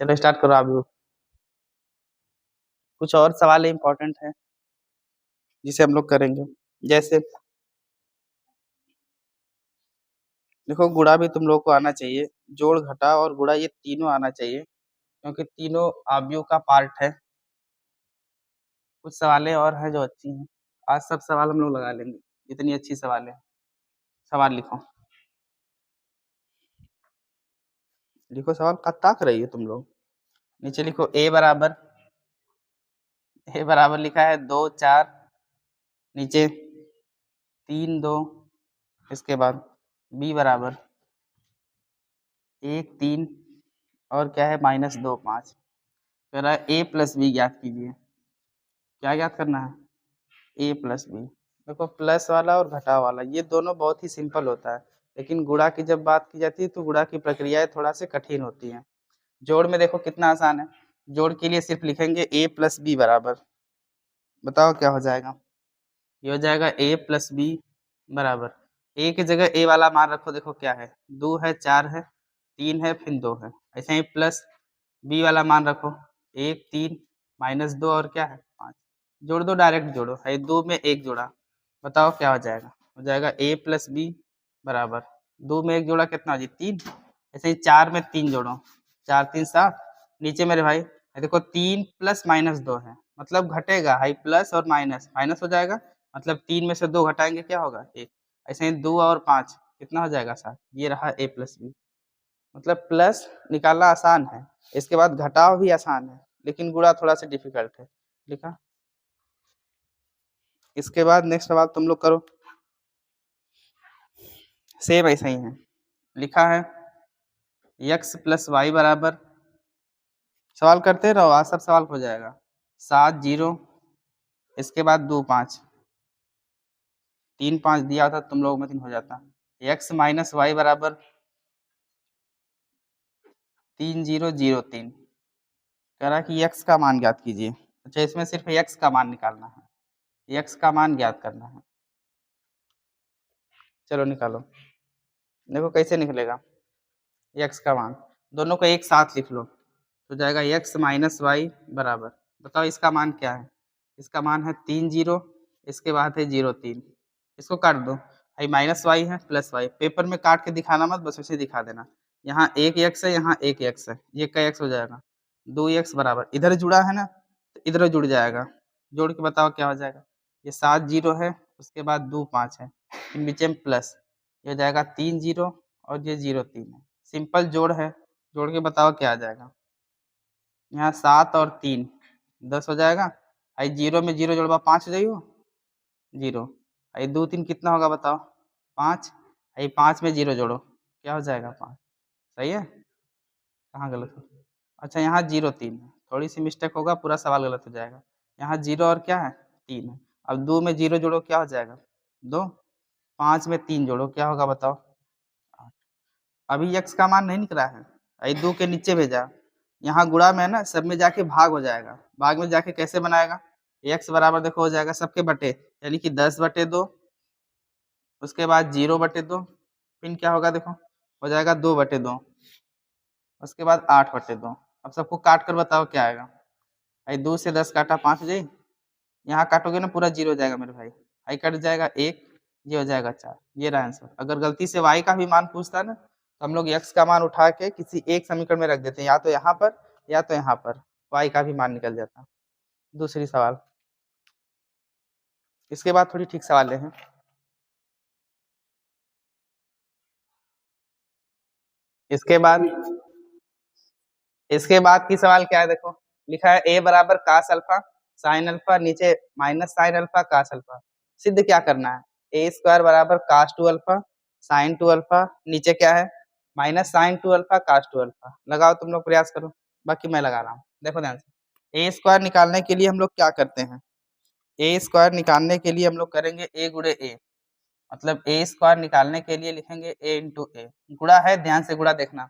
चलो स्टार्ट करो आप भी। कुछ और सवाल इम्पोर्टेंट है जिसे हम लोग करेंगे। जैसे देखो, गुणा भी तुम लोग को आना चाहिए, जोड़ घटा और गुणा ये तीनों आना चाहिए, क्योंकि तीनों अवयव का पार्ट है। कुछ सवालें और हैं जो अच्छी हैं। आज सब सवाल हम लोग लगा लेंगे, इतनी अच्छी सवाल है। सवाल लिखो, लिखो सवाल। का ताक रही है तुम लोग। नीचे लिखो ए बराबर लिखा है 2 4, नीचे 3 2, इसके बाद बी बराबर 1 3 और क्या है -2 5। कह रहा है ए प्लस बी ज्ञात कीजिए। क्या ज्ञात करना है? ए प्लस बी। देखो, प्लस वाला और घटा वाला ये दोनों बहुत ही सिंपल होता है, लेकिन गुणा की जब बात की जाती है तो गुणा की प्रक्रियाएं थोड़ा से कठिन होती हैं। जोड़ में देखो कितना आसान है। जोड़ के लिए सिर्फ लिखेंगे ए प्लस बी बराबर, बताओ क्या हो जाएगा। ये हो जाएगा ए प्लस बी बराबर, ए की जगह ए वाला मान रखो। देखो क्या है, 2 है, 4 है, 3 है, फिर 2 है। ऐसे ही प्लस बी वाला मान रखो, 1 3 -2 और क्या है 5। जोड़ दो, डायरेक्ट जोड़ो। है 2 में 1 जोड़ा, बताओ क्या हो जाएगा। हो जाएगा ए प्लस बी बराबर 2 में 1 जोड़ा कितना हो जाए 3। ऐसे ही 4 में 3 जोड़ो, 4 3 7। नीचे मेरे भाई देखो 3 प्लस -2 है, मतलब घटेगा। हाई प्लस और माइनस माइनस हो जाएगा, मतलब 3 में से 2 घटाएंगे क्या होगा 1। ऐसे ही 2 और 5 कितना हो जाएगा 7। ये रहा ए प्लस बी। मतलब प्लस निकालना आसान है, इसके बाद घटाव भी आसान है, लेकिन गुणा थोड़ा सा डिफिकल्ट है। लिखा। इसके बाद नेक्स्ट सवाल तुम लोग करो। सेम ऐसा ही है, लिखा है x प्लस वाई बराबर, सवाल करते रहो, आज सब सवाल हो जाएगा। 7 0, इसके बाद 2 5, 3 5 दिया होता तुम लोग में 3 हो जाता। x माइनस वाई बराबर 3 0 0 3। कह रहा कि x का मान ज्ञात कीजिए। अच्छा, इसमें सिर्फ x का मान निकालना है, x का मान ज्ञात करना है। चलो निकालो। देखो कैसे निकलेगा x का मान, दोनों को एक साथ लिख लो तो जाएगा x माइनस वाई बराबर, बताओ इसका मान क्या है। इसका मान है 3 0, इसके बाद है 0 3। इसको काट दो, भाई माइनस वाई है प्लस वाई। पेपर में काट के दिखाना मत, बस उसे दिखा देना। यहाँ एक x है, यहाँ एक x है, ये का x हो जाएगा 2x बराबर, इधर जुड़ा है ना तो इधर जुड़ जाएगा। जोड़ के बताओ क्या हो जाएगा। ये 7 0 है, उसके बाद 2 5 है, इन बीच में प्लस, ये हो जाएगा 3 0 और ये 0 3 है। सिंपल जोड़ है, जोड़ के बताओ क्या आ जाएगा। यहाँ 7 और 3 10 हो जाएगा। आई 0 में 0 जोड़वा 5 हो जाइयो 0। आई 2 3 कितना होगा बताओ 5। आई 5 में 0 जोड़ो, क्या हो जाएगा 5। सही है, कहाँ गलत हो। अच्छा, यहाँ 0 3 है, थोड़ी सी मिस्टेक होगा, पूरा सवाल गलत हो जाएगा। यहाँ 0 और क्या है 3 है। अब 2 में 0 जोड़ो, क्या हो जाएगा 2। 5 में 3 जोड़ो, क्या होगा बताओ 8। अभी x का मान नहीं निकला है, आई 2 के नीचे भेजा। यहाँ गुणा में है ना, सब में जाके भाग हो जाएगा। भाग में जाके कैसे बनाएगा, x बराबर देखो हो जाएगा सबके बटे, यानी कि 10/2, उसके बाद 0/2, फिर क्या होगा देखो हो जाएगा 2/2, उसके बाद 8/2। अब सबको काट कर बताओ क्या आएगा। भाई 2 से 10 काटा 5 हो जाए, यहाँ काटोगे ना पूरा 0 हो जाएगा मेरे भाई। आई कट जाएगा 1, ये हो जाएगा 4। ये रहा आंसर। अगर गलती से y का भी मान पूछता ना तो हम लोग x का मान उठा के किसी एक समीकरण में रख देते हैं, या तो यहाँ पर या तो यहाँ पर, y का भी मान निकल जाता। दूसरी सवाल, इसके बाद थोड़ी ठीक सवाल हैं। इसके बाद की सवाल क्या है देखो, लिखा है a बराबर कास अल्फा साइन अल्फा, नीचे minus sine alpha cos alpha. सिद्ध क्या करना है, ए स्क्वायर बराबर कास 2 अल्फा साइन 2 अल्फा, नीचे क्या है माइनस साइन 2 अल्फा कास 2 अल्फा। लगाओ तुम लोग, प्रयास करो, बाकी मैं लगा रहा हूँ। देखो ध्यान से, ए स्क्वायर निकालने के लिए हम लोग क्या करते हैं, ए स्क्वायर निकालने के लिए हम लोग करेंगे a गुणे ए, मतलब ए स्क्वायर निकालने के लिए लिखेंगे a इंटू ए। गुणा है, ध्यान से गुणा देखना।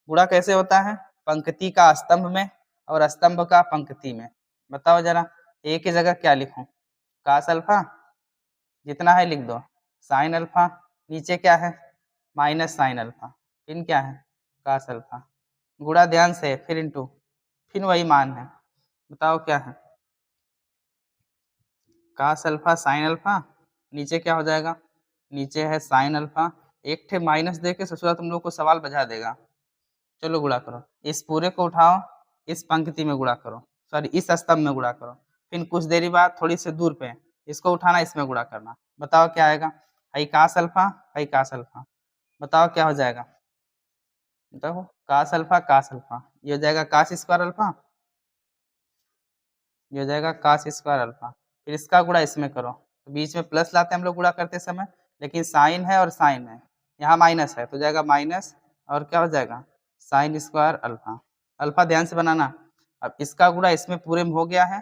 गुणा कैसे होता है, पंक्ति का स्तंभ में और स्तंभ का पंक्ति में। बताओ जरा, ए की जगह क्या लिखूं, कास अल्फा, जितना है लिख दो, साइन अल्फा, नीचे क्या है माइनस साइन अल्फा, फिर क्या है कास अल्फा। गुणा ध्यान से, फिर इंटू, फिर वही मान है। बताओ क्या है? कास अल्फा साइन अल्फा, नीचे क्या हो जाएगा? नीचे है साइन अल्फा, एक ठे माइनस दे के ससुरा तुम लोग को सवाल बजा देगा। चलो गुणा करो, इस पूरे को उठाओ, इस पंक्ति में गुणा करो, सॉरी इस स्तंभ में गुणा करो, फिर कुछ देरी बाद थोड़ी सी दूर पे इसको उठाना, इसमें गुणा करना। बताओ क्या आएगा? आई कास अल्फा, आई कास अल्फा, बताओ क्या हो जाएगा? देखो कास अल्फा, ये हो जाएगा कास स्क्वायर अल्फा, ये हो जाएगा कास स्क्वायर अल्फा, फिर इसका गुणा इसमें करो, तो बीच में प्लस लाते हैं हम लोग गुणा करते समय, लेकिन साइन है और साइन है, यहाँ माइनस है तो जाएगा माइनस, और क्या हो जाएगा? Sign square alpha. अल्फा ध्यान से बनाना। अब इसका गुणा इसमें पूरे में हो गया है,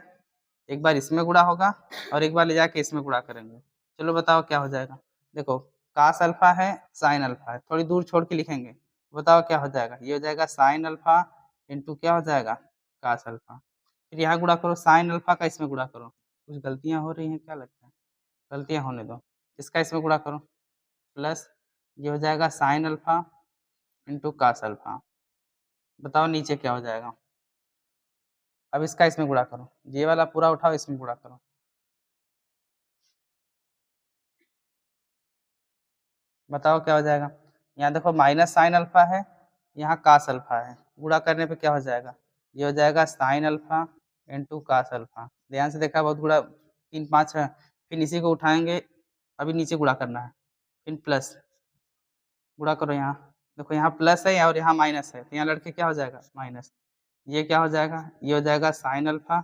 एक बार इसमें गुणा होगा और एक बार ले जाके इसमें गुणा करेंगे। चलो बताओ क्या हो जाएगा? देखो कास अल्फा है, साइन अल्फा है, थोड़ी दूर छोड़ के लिखेंगे, बताओ क्या हो जाएगा? ये हो जाएगा साइन अल्फा इंटू क्या हो जाएगा? Cos alpha. फिर यहाँ गुणा करो साइन अल्फा का, इसमें गुणा करो। कुछ गलतियाँ हो रही हैं क्या लगता है? गलतियाँ होने दो, इसका इसमें गुणा करो, प्लस ये हो जाएगा sine alpha into cos alpha. बताओ नीचे क्या हो जाएगा? अब इसका इसमें गुणा करो, ये वाला पूरा उठाओ, इसमें गुणा करो, बताओ क्या हो जाएगा? यहाँ देखो माइनस साइन अल्फा है, यहाँ कास अल्फा है, गुणा करने पे क्या हो जाएगा? ये हो जाएगा sine alpha into cos alpha. ध्यान से देखा, बहुत गुणा 3 5 है, फिर इसी को उठाएंगे, अभी नीचे गुणा करना है, फिर प्लस गुणा करो, यहाँ देखो यहाँ प्लस है और यहाँ माइनस है, तो यहाँ लड़के क्या हो जाएगा? माइनस। ये क्या हो जाएगा? ये हो जाएगा sine alpha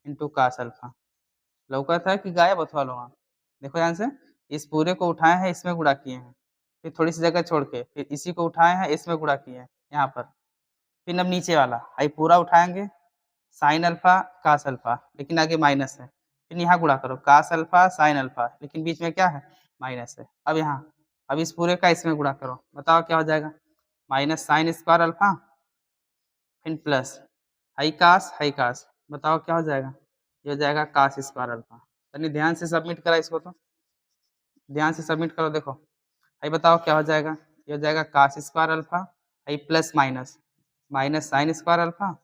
into cos alpha. लौका था कि गायब अथवा लोहा? देखो ध्यान से, इस पूरे को उठाए हैं, इसमें गुणा किए हैं, फिर थोड़ी सी जगह छोड़ के फिर इसी को उठाए हैं, इसमें गुणा किए हैं यहाँ पर, फिर अब नीचे वाला आई पूरा उठाएंगे, साइन अल्फा कास अल्फा, लेकिन आगे माइनस है, फिर यहाँ गुणा करो कास अल्फा साइन अल्फा, लेकिन बीच में क्या है? माइनस है। अब यहाँ, अब इस पूरे का इसमें गुणा करो, बताओ क्या हो जाएगा? माइनस साइन स्क्वायर अल्फा, फिर प्लस हाई कास, बताओ क्या हो जाएगा? ये हो जाएगा कास स्क्वायर अल्फा। तनी ध्यान से सबमिट करा इसको, तो ध्यान से सबमिट करो, देखो भाई बताओ क्या हो जाएगा? ये हो जाएगा cos square alpha, I plus minus minus sine square alpha.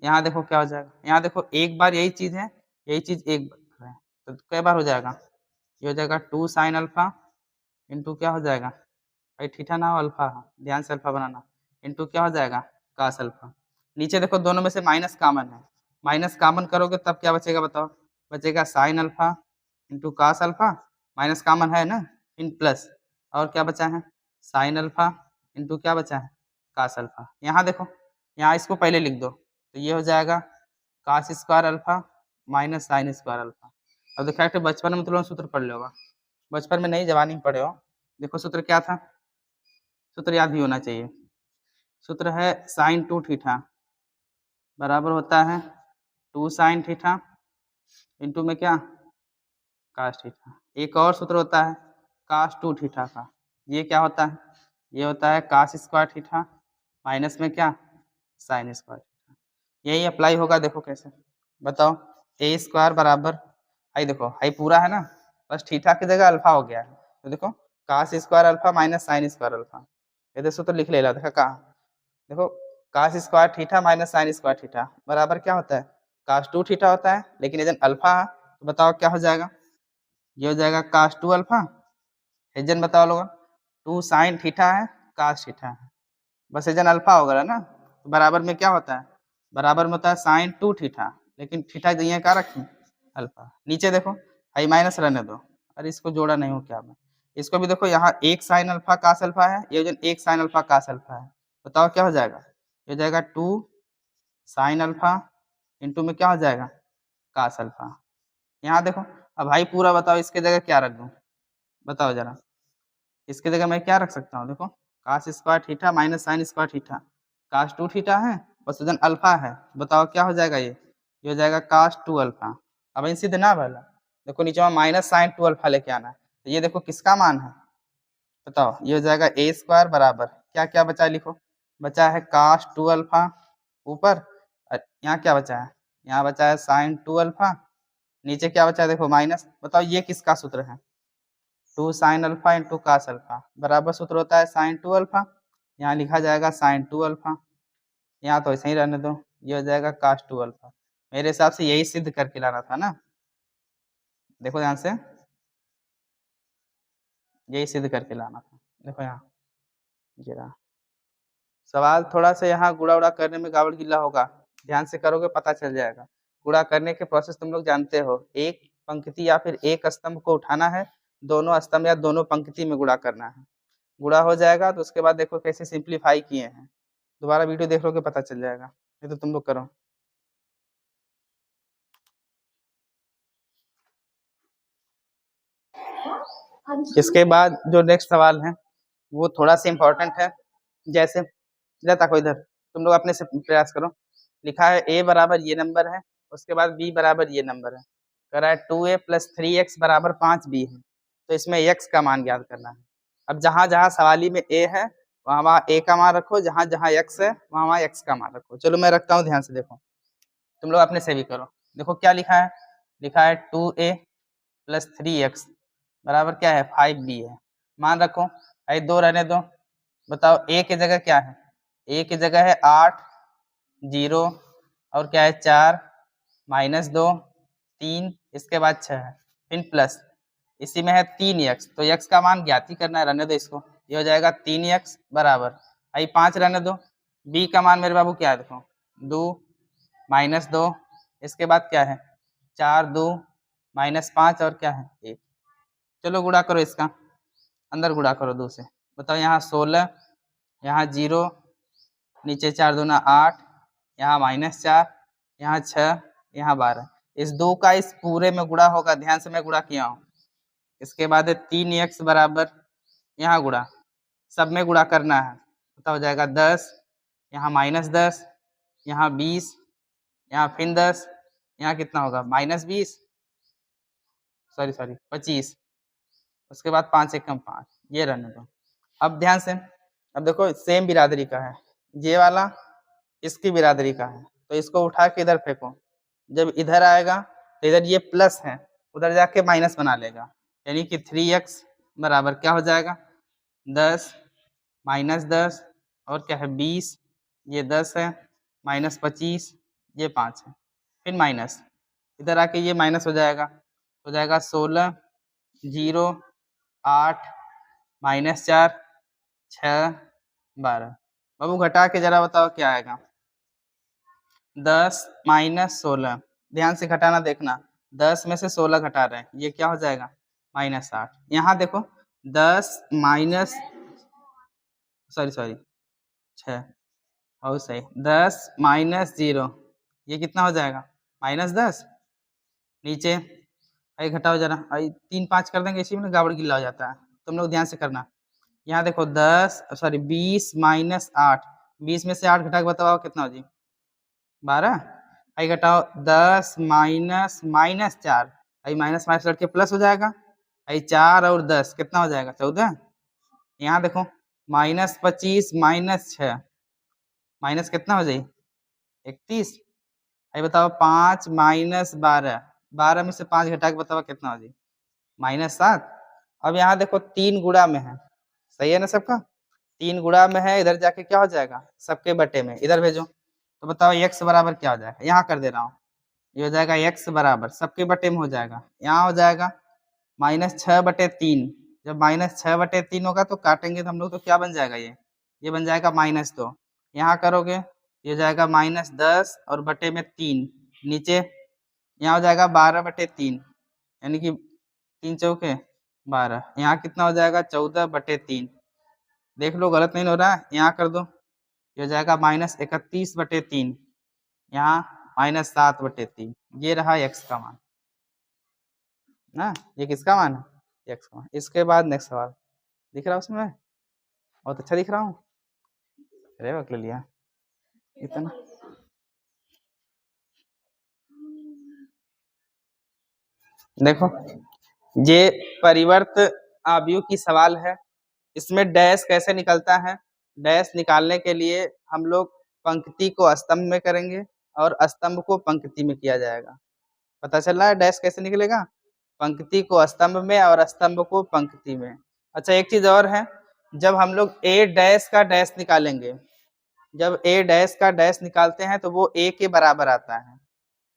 यहाँ देखो क्या हो जाएगा? यहाँ देखो एक बार यही चीज़ है, यही चीज़ एक बार है, तो कई बार हो जाएगा? ये हो जाएगा 2 साइन अल्फा इंटू क्या हो जाएगा? भाई थीटा ना हो, अल्फा, ध्यान से अल्फा बनाना, इंटू क्या हो जाएगा? Cos alpha. नीचे देखो दोनों में से माइनस कॉमन है, माइनस कॉमन करोगे तब क्या बचेगा? बताओ, बचेगा sine alpha into cos alpha, minus common है ना, इन प्लस, और क्या बचा है? साइन अल्फा इंटू क्या बचा है? Cos alpha. यहाँ देखो, यहाँ इसको पहले लिख दो, तो ये हो जाएगा cos square alpha minus sine square alpha. अब देखा बचपन में तुम लोग सूत्र पढ़ लो होगा, बचपन में नहीं जवानी में पढ़े हो। देखो सूत्र क्या था? सूत्र याद भी होना चाहिए। सूत्र है साइन 2 थीटा बराबर होता है 2 साइन थीटा इंटू में क्या? Cos theta. एक और सूत्र होता है कास 2 थीटा का, ये क्या होता है? ये होता है कास स्क्वायर थीटा माइनस में क्या? Sign square theta. यही अप्लाई होगा, देखो कैसे, बताओ। ए स्क्वायर बराबर, आई देखो आई पूरा है ना, बस थीटा की जगह अल्फा हो गया है, तो देखो cos square alpha minus sine square alpha, ये देखो तो लिख ले ला, देखा कहा, देखो cos square theta minus sine square theta बराबर क्या होता है? कास 2 थीटा होता है, लेकिन एजन अल्फा है, तो बताओ क्या हो जाएगा? ये हो जाएगा कास 2 अल्फा, एजन बताओ लोग, 2 साइन थीटा है, कास थीटा है, बस एजन अल्फा होगा ना, तो बराबर में क्या होता है? बराबर में होता है साइन 2 थीटा, लेकिन थीटा दिए क्या रखें? अल्फा। नीचे देखो आई माइनस रहने दो, अरे इसको जोड़ा नहीं हो क्या मैं, इसको भी देखो, यहाँ एक साइन अल्फा कास अल्फा है, ये वजन एक साइन अल्फा कास अल्फा है, बताओ क्या हो जाएगा? ये हो जाएगा 2 साइन अल्फा इंटू में क्या हो जाएगा? Cos alpha. यहाँ देखो, अब भाई पूरा बताओ इसके जगह क्या रख दूँ, बताओ जरा, इसके जगह मैं क्या रख सकता हूँ? देखो cos square theta minus sine square theta, cos 2 theta है, बस वजन अल्फा है, बताओ क्या हो जाएगा? ये हो जाएगा कास 2 अल्फा। अब इन सीधे ना भला, देखो नीचे में माइनस साइन 2 अल्फा लेके आना है, तो ये देखो किसका मान है? बताओ, ये हो जाएगा ए स्क्वायर बराबर क्या क्या बचा है? लिखो, बचा है कास 2 अल्फा ऊपर, और यहाँ क्या बचा है? यहाँ बचा है साइन 2 अल्फा, नीचे क्या बचा है? देखो माइनस। बताओ ये किसका सूत्र है? 2 sine alpha into cos alpha बराबर सूत्र होता है साइन 2 अल्फा, यहाँ लिखा जाएगा साइन 2 अल्फा, यहाँ तो ऐसे ही रहने दो, ये हो जाएगा cos 2 अल्फा। मेरे हिसाब से यही सिद्ध करके लाना था ना, देखो ध्यान से, यही सिद्ध करके लाना था। देखो यहाँ ये रहा सवाल, थोड़ा सा यहाँ गुणा उड़ा करने में गावड़ गिल्ला होगा, ध्यान से करोगे पता चल जाएगा। गुणा करने के प्रोसेस तुम लोग जानते हो, एक पंक्ति या फिर एक स्तंभ को उठाना है, दोनों स्तंभ या दोनों पंक्ति में गुणा करना है। गुणा हो जाएगा तो उसके बाद देखो कैसे सिंप्लीफाई किए हैं, दोबारा वीडियो देख लोगे पता चल जाएगा, नहीं तो तुम लोग करो। इसके बाद जो नेक्स्ट सवाल है वो थोड़ा सा इम्पोर्टेंट है। जैसे इधर तक, इधर तुम लोग अपने से प्रयास करो। लिखा है a बराबर ये नंबर है, उसके बाद b बराबर ये नंबर है, कह रहा है 2a प्लस 3x बराबर 5b है, तो इसमें x का मान ज्ञात करना है। अब जहां जहां सवाली में a है वहां वहां a का मान रखो, जहां जहां x है वहां वहां x का मान रखो। चलो मैं रखता हूँ, ध्यान से देखो, तुम लोग अपने से भी करो। देखो क्या लिखा है, लिखा है 2a प्लस 3x बराबर क्या है 5b है, मान रखो। अरे 2 रहने दो, बताओ a की जगह क्या है, a की जगह है 8, 0 और क्या है 4, -2, 3, इसके बाद 6 है, फिर प्लस, इसी में है 3x, तो x का मान ज्ञात ही करना है, रहने दो इसको, ये हो जाएगा 3x बराबर आई 5 रहने दो। b का मान मेरे बाबू क्या है, देखो 2 -2, इसके बाद क्या है 4, 2 -5 और क्या है 1। चलो गुणा करो इसका, अंदर गुणा करो 2 से, बताओ यहाँ 16, यहाँ 0, नीचे 4 दूना 8, यहाँ -4, यहाँ 6, यहाँ 12, इस 2 का इस पूरे में गुणा होगा, ध्यान से मैं गुणा किया हूँ। इसके बाद 3x बराबर यहाँ गुणा, सब में गुणा करना है, पता हो जाएगा 10, यहाँ -10, यहाँ 20, यहाँ फिर 10, यहाँ कितना होगा -20, सॉरी 25, उसके बाद 5 एकम 5, ये रहने दो। अब ध्यान से, अब देखो सेम बिरादरी का है, ये वाला इसकी बिरादरी का है, तो इसको उठा के इधर फेंको, जब इधर आएगा तो इधर ये प्लस है, उधर जाके माइनस बना लेगा, यानी कि 3x बराबर क्या हो जाएगा 10 -10 और क्या है 20, ये 10 है, -25, ये 5 है, फिर माइनस, इधर आके ये माइनस हो जाएगा 16, 0, 8, -4, 6, 12। बाबू घटा के जरा बताओ क्या आएगा, 10 -16, ध्यान से घटाना देखना, 10 में से 16 घटा रहे हैं, ये क्या हो जाएगा -8। यहाँ देखो 10 माइनस सॉरी 6 और सही 10 -0, ये कितना हो जाएगा -10, नीचे आई घटाओ जरा, आई 3 5 कर देंगे, इसी में गाबड़ गिल्ला हो जाता है, तुम लोग ध्यान से करना। यहाँ देखो 20 -8, 20 में से 8 घटा के बताओ कितना हो जी 12, आई घटाओ 10 -4, आई माइनस माइनस लड़के प्लस हो जाएगा, आई 4 और 10 कितना हो जाएगा 14। यहाँ देखो -25 -6 माइनस कितना हो जाए 31, आई बताओ 5 -12, 12 में से 5 घटा के बताओ कितना हो जाए -7। अब यहाँ देखो 3 गुणा में है, सही है ना सबका, 3 गुणा में है, इधर जाके क्या हो जाएगा सबके बटे में, इधर भेजो, तो बताओ x बराबर क्या हो जाएगा, यहाँ कर दे रहा हूँ, ये हो जाएगा x बराबर सबके बटे में हो जाएगा, यहाँ हो जाएगा -6/3, जब -6/3 होगा तो काटेंगे तो हम लोग तो क्या बन जाएगा, ये बन जाएगा -2, यहाँ करोगे ये हो जाएगा -10 और बटे में 3, नीचे यहाँ हो जाएगा 12/3, यानी कि 3 चौके 12, यहाँ कितना हो जाएगा 14/3, देख लो गलत नहीं हो रहा है, यहाँ कर दो, ये हो जाएगा -31/3, यहाँ -7/3, ये रहा x का मान ना, ये किसका मान है x का मान। इसके बाद नेक्स्ट सवाल दिख रहा है उसमें, बहुत अच्छा दिख रहा हूँ, अरे वक्त ले लिया इतना। देखो ये परिवर्त आव्यूह की सवाल है, इसमें डैश कैसे निकलता है, डैश निकालने के लिए हम लोग पंक्ति को स्तंभ में करेंगे और स्तंभ को पंक्ति में किया जाएगा, पता चल रहा है डैश कैसे निकलेगा, पंक्ति को स्तंभ में और स्तंभ को पंक्ति में। अच्छा एक चीज और है, जब हम लोग a डैश का डैश निकालेंगे जब ए डैश का डैश निकालते हैं तो वो ए के बराबर आता है,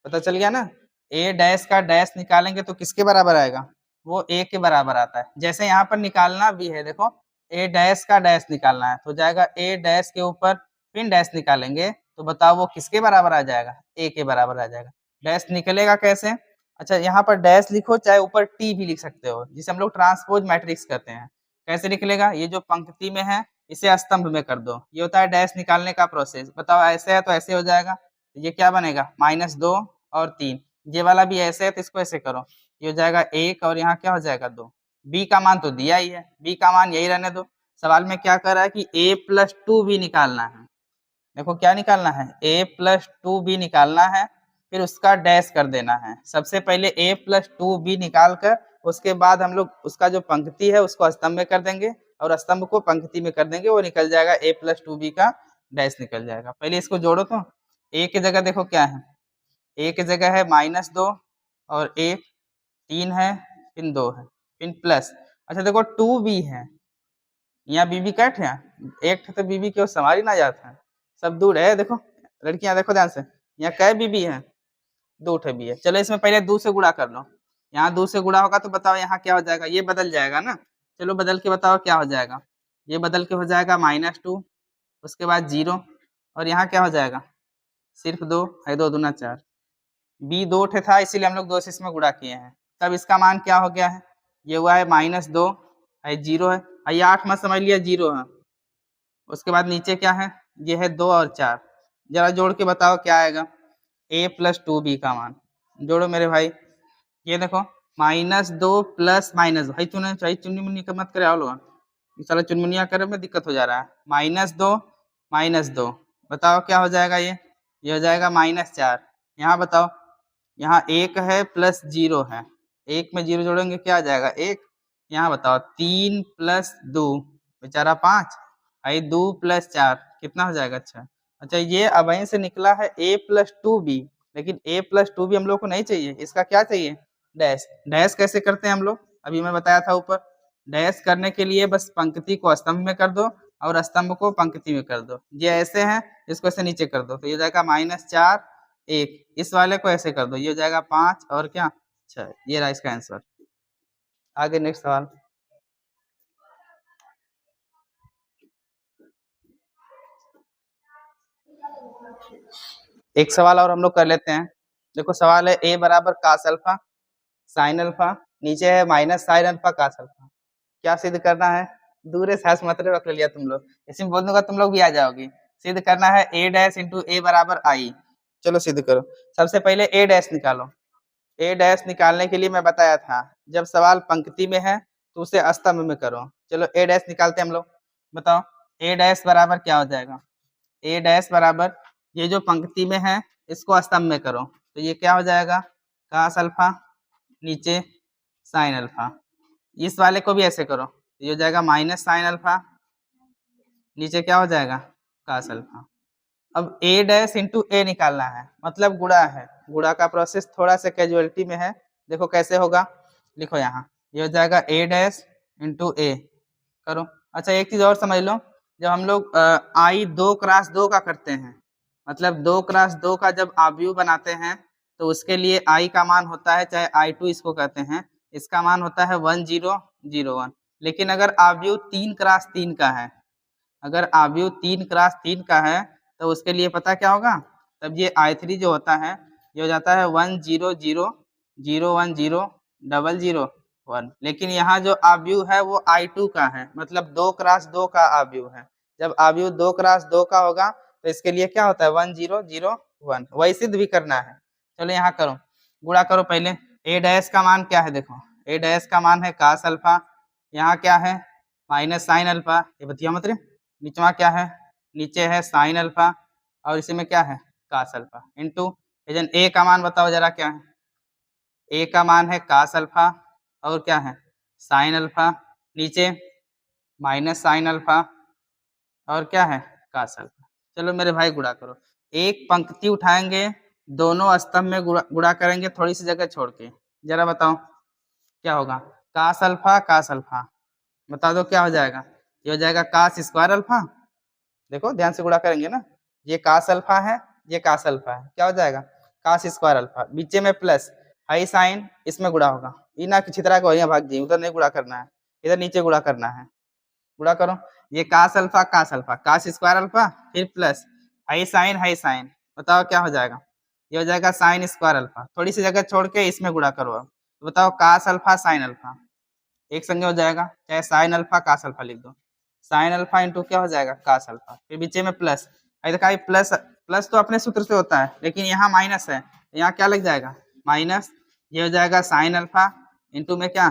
पता चल गया ना। ए डैश का डैश निकालेंगे तो किसके बराबर आएगा, वो ए के बराबर आता है। जैसे यहाँ पर निकालना भी है, देखो ए डैश का डैश निकालना है तो जाएगा ए डैश के ऊपर फिर डैश निकालेंगे तो बताओ वो किसके बराबर आ जाएगा, ए के बराबर आ जाएगा। डैश निकलेगा कैसे, अच्छा यहाँ पर डैश लिखो चाहे ऊपर टी भी लिख सकते हो, जिसे हम लोग ट्रांसपोज मैट्रिक्स कहते हैं। कैसे निकलेगा, ये जो पंक्ति में है इसे स्तंभ में कर दो, ये होता है डैश निकालने का प्रोसेस। बताओ ऐसे है तो ऐसे हो जाएगा, ये क्या बनेगा -2 और 3। ये वाला भी ऐसे है तो इसको ऐसे करो, ये हो जाएगा 1 और यहाँ क्या हो जाएगा 2। बी का मान तो दिया ही है, बी का मान यही रहने दो। सवाल में क्या कर रहा है कि a+2 भी निकालना है। देखो क्या निकालना है, a+2 भी निकालना है, फिर उसका डैश कर देना है। सबसे पहले a+2 भी निकाल कर उसके बाद हम लोग उसका जो पंक्ति है उसको स्तंभ में कर देंगे और स्तंभ को पंक्ति में कर देंगे, वो निकल जाएगा a+2b का डैश निकल जाएगा। पहले इसको जोड़ो तो a की जगह देखो क्या है, a की जगह है -2 और 1, 3 है फिर 2 है फिर प्लस, अच्छा देखो 2b है, यहाँ बीबी कट है, एक तो बीबी क्यों संभाली ना जाता है, सब दूर है। देखो लड़कियां देखो ध्यान से, यहाँ कै बीबी है, 2 ठे भी है। चलो इसमें पहले 2 से गुणा कर लो, यहाँ 2 से गुणा होगा तो बताओ यहाँ क्या हो जाएगा, ये बदल जाएगा ना। चलो बदल के बताओ क्या हो जाएगा, ये बदल के हो जाएगा -2, उसके बाद 0 और यहाँ क्या हो जाएगा सिर्फ 2 है, 2 दूना 4। बी 2 ठे था इसीलिए हम लोग 2 से इसमें गुणा किए हैं, तब इसका मान क्या हो गया है, ये हुआ है -2 है, 0 है, ये 8 मत समझ लिया 0 है। उसके बाद नीचे क्या है, ये है 2 और 4, जरा जोड़ के बताओ क्या आएगा, a+2b का मान जोड़ो मेरे भाई। ये देखो -2 प्लस माइनस, भाई तूने चाहिए चुनमुनी का मत करे, आओ साला चुनमुनिया करे में दिक्कत हो जा रहा है। -2 बताओ क्या हो जाएगा, ये हो जाएगा -4। यहाँ बताओ, यहाँ 1 है प्लस 0 है, 1 में 0 जोड़ेंगे क्या आ जाएगा 1। यहाँ बताओ 3 + 2 बेचारा 5, आई 2 + 4 कितना हो जाएगा, अच्छा ये अब वहीं से निकला है a+2b, लेकिन a+2b हम लोग को नहीं चाहिए, इसका क्या चाहिए डैश। डैश कैसे करते हैं हम लोग, अभी मैं बताया था ऊपर, डैश करने के लिए बस पंक्ति को स्तंभ में कर दो और स्तंभ को पंक्ति में कर दो। ये ऐसे है, इसको ऐसे नीचे कर दो तो ये हो जाएगा -4 1, इस वाले को ऐसे कर दो ये हो जाएगा 5 और क्या 6, ये रहा इसका आंसर। आगे नेक्स्ट सवाल। एक सवाल और हम लोग कर लेते हैं। देखो सवाल है a बराबर cos अल्फा sin अल्फा, नीचे है -sin अल्फा cos अल्फा, क्या सिद्ध करना है। दूर से हंस मत रख लिया तुम लोग, इसमें बोल दूंगा तुम लोग भी आ जाओगे। सिद्ध करना है a डैश इंटू a बराबर i। चलो सिद्ध करो, सबसे पहले a डैश निकालो। a डैश निकालने के लिए मैं बताया था जब सवाल पंक्ति में है तो उसे स्तंभ में करो। चलो a डैश निकालते हैं हम लोग, बताओ a डैश बराबर क्या हो जाएगा, a डैश बराबर ये जो पंक्ति में है इसको स्तंभ में करो तो ये क्या हो जाएगा cos अल्फा नीचे sin अल्फा, इस वाले को भी ऐसे करो ये हो जाएगा -sin अल्फा नीचे क्या हो जाएगा cos अल्फा। अब a डैश इंटू a निकालना है, मतलब गुणा है, गुणा का प्रोसेस थोड़ा सा कैजुअलिटी में है, देखो कैसे होगा, लिखो यहाँ ये हो जाएगा a डैश इंटू a करो। अच्छा एक चीज और समझ लो, जब हम लोग i 2 क्रॉस 2 का करते हैं, मतलब 2 क्रॉस 2 का जब आव्यूह बनाते हैं तो उसके लिए i का मान होता है, चाहे i2 इसको कहते हैं, इसका मान होता है 1001। लेकिन अगर आव्यूह 3 क्रॉस 3 का है, अगर आव्यूह 3 क्रॉस 3 का है तो उसके लिए पता क्या होगा, तब ये i3 जो होता है ये हो जाता है 100001001। लेकिन यहाँ जो आव्यूह है वो i2 का है, मतलब 2 क्रॉस 2 का आव्यूह है। जब आव्यूह 2 क्रॉस 2 का होगा तो इसके लिए क्या होता है 1001, वही सिद्ध भी करना है। चलो यहाँ करो, गुणा करो पहले। a डैश का मान क्या है, देखो a डैश का मान है cos अल्फा, यहाँ क्या है -sin अल्फा, ये बतिया मत रे, नीचवा क्या है, नीचे है sin अल्फा और इसी में क्या है cos अल्फा इंटू a का मान बताओ जरा क्या है, a का मान है cos अल्फा और क्या है sin अल्फा, नीचे -sin अल्फा और क्या है cos अल्फा। चलो मेरे भाई गुणा करो, एक पंक्ति उठाएंगे दोनों स्तंभ में गुणा करेंगे थोड़ी सी जगह छोड़ के, जरा बताओ क्या होगा cos अल्फा बता दो क्या हो जाएगा, ये हो जाएगा cos स्क्वायर अल्फा, देखो ध्यान से गुणा करेंगे ना, ये कास अल्फा है, ये कास अल्फा है, क्या हो जाएगा कास स्क्वायर अल्फा, बीचे में प्लस हाई साइन, इसमें गुणा होगा, ये ना कि छितरा को यहाँ भाग जी, उधर नहीं गुणा करना है, इधर नीचे गुणा करना है, गुणा करो, ये cos alpha cos square alpha, फिर प्लस हाई साइन, बताओ क्या हो जाएगा, ये हो जाएगा साइन स्क्वायर अल्फा, थोड़ी सी जगह छोड़ के इसमें गुणा करो अब, तो बताओ कास अल्फा साइन अल्फा, एक संगे हो जाएगा, चाहे साइन अल्फा कास अल्फा लिख दो, साइन अल्फा इंटू क्या हो जाएगा कास अल्फा, फिर बीचे में प्लस, देखा प्लस प्लस तो अपने सूत्र से होता है, लेकिन यहाँ माइनस है, यहाँ क्या लग जाएगा माइनस, ये हो जाएगा साइन अल्फा इंटू में क्या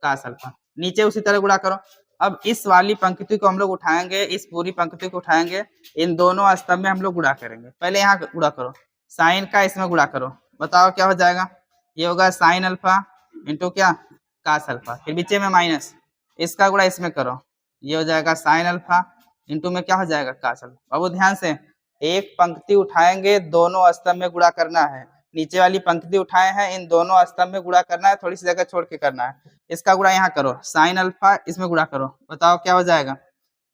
कास अल्फा, नीचे उसी तरह गुणा करो। अब इस वाली पंक्ति को हम लोग उठाएंगे, इस पूरी पंक्ति को उठाएंगे, इन दोनों स्तंभ में हम लोग गुणा करेंगे, पहले यहाँ गुणा करो, साइन का इसमें गुणा करो, बताओ क्या हो जाएगा, ये होगा साइन अल्फा इंटू क्या कास अल्फा, फिर बीचे में माइनस, इसका गुणा इसमें करो, ये हो जाएगा साइन अल्फा इंटू में क्या हो जाएगा कास अल्फा। अब ध्यान से एक पंक्ति उठाएंगे, दोनों स्तंभ में गुणा करना है, नीचे वाली पंक्ति उठाए हैं, इन दोनों स्तंभ में गुणा करना है, थोड़ी सी जगह छोड़ के करना है, इसका गुणा यहाँ करो, साइन अल्फा इसमें गुणा करो, बताओ क्या हो जाएगा,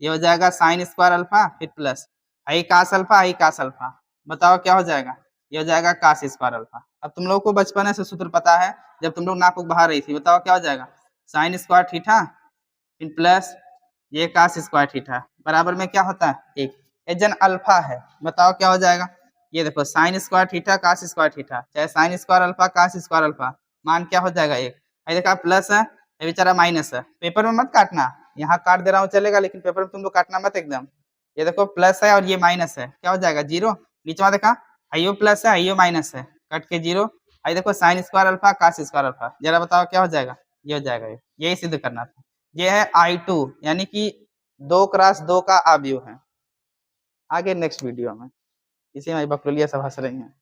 ये हो जाएगा साइन स्क्वायर अल्फा फिर प्लस आई कास अल्फा, बताओ क्या हो जाएगा, ये हो जाएगा कास स्क्वायर अल्फा। अब तुम लोग को बचपन से सूत्र पता है, जब तुम लोग नाक बहा रही थी, बताओ क्या हो जाएगा, साइन स्क्वायर थीटा फिर प्लस ये कास स्क्वायर थीटा बराबर में क्या होता है एक, एजन अल्फा है, बताओ क्या हो जाएगा, ये देखो sine square theta cos square theta, चाहे sine square alpha cos square alpha, मान क्या हो जाएगा एक, देखा प्लस है, ये बेचारा माइनस है, पेपर में मत काटना, यहाँ काट दे रहा हूँ चलेगा, लेकिन पेपर में तुम लोग काटना मत एकदम, ये देखो प्लस है और ये माइनस है, क्या हो जाएगा जीरो, नीचे में देखा आइयो प्लस है आइयो माइनस है, कट के जीरो, आई देखो sine square alpha cos square alpha, जरा बताओ क्या हो जाएगा, ये हो जाएगा, यही सिद्ध करना था, ये है I2 यानी कि 2x2 का अवयव है। आगे नेक्स्ट वीडियो में, इसी में बकरोलिया सब हंस रही हैं।